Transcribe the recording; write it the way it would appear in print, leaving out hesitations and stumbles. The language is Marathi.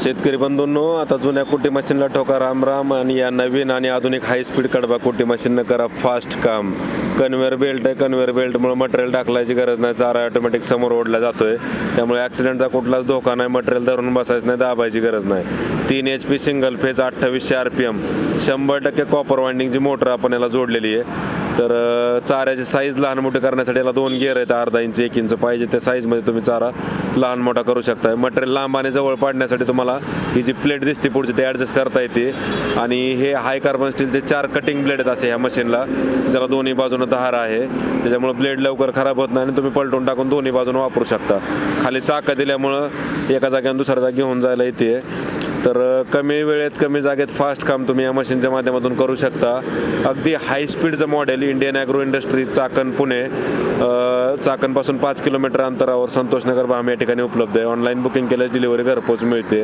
शेतकरी बंधूंनो, आता जुन्या कुट्टी मशीनला ठोका राम आणि या नवीन आणि आधुनिक हाय स्पीड कडबा कुट्टी मशीननं करा फास्ट काम. कन्व्हेअर बेल्ट आहे, कन्व्हेअर बेल्टमुळे मटेरियल टाकलायची गरज नाही, चारा ऑटोमॅटिक समोर ओढला जातोय. त्यामुळे ॲक्सिडेंटचा कुठलाच धोका नाही, मटेरियल धरून बसायचं नाही, दाबायची गरज नाही. 3 HP single phase 2800 RPM 100% copper वाइंडिंगची मोटर आपण याला जोडलेली आहे. तर चाऱ्याची साईज लहान मोठी करण्यासाठी याला 2 गिअर आहेत, अर्धा इंच 1 इंच पाहिजे त्या साईजमध्ये तुम्ही चारा लहान मोठा करू शकता. मटेरियल लांब आणि जवळ पाडण्यासाठी तुम्हाला ही जी प्लेट दिसते पुढची ते ॲडजस्ट करता येते. आणि हे हाय कार्बन स्टीलचे 4 कटिंग ब्लेड आहेत असे ह्या मशीनला, ज्याला दोन्ही बाजूनं धार आहे. त्याच्यामुळे ब्लेड लवकर खराब होत नाही आणि तुम्ही पलटून टाकून दोन्ही बाजूनं वापरू शकता. खाली चाकं दिल्यामुळं एका जागेवर दुसऱ्या जागी घेऊन जायला येते. तर कमी वेळेत कमी जागेत फास्ट काम तुम्ही या मशीनच्या माध्यमातून करू शकता. अगदी हाय स्पीडचं model Indian agro industry Chakan Pune, चाकणपासून 5 किलोमीटर अंतरावर संतोषनगर भाम या ठिकाणी उपलब्ध आहे. ऑनलाईन बुकिंग केल्यास डिलिव्हरी घरपोच मिळते.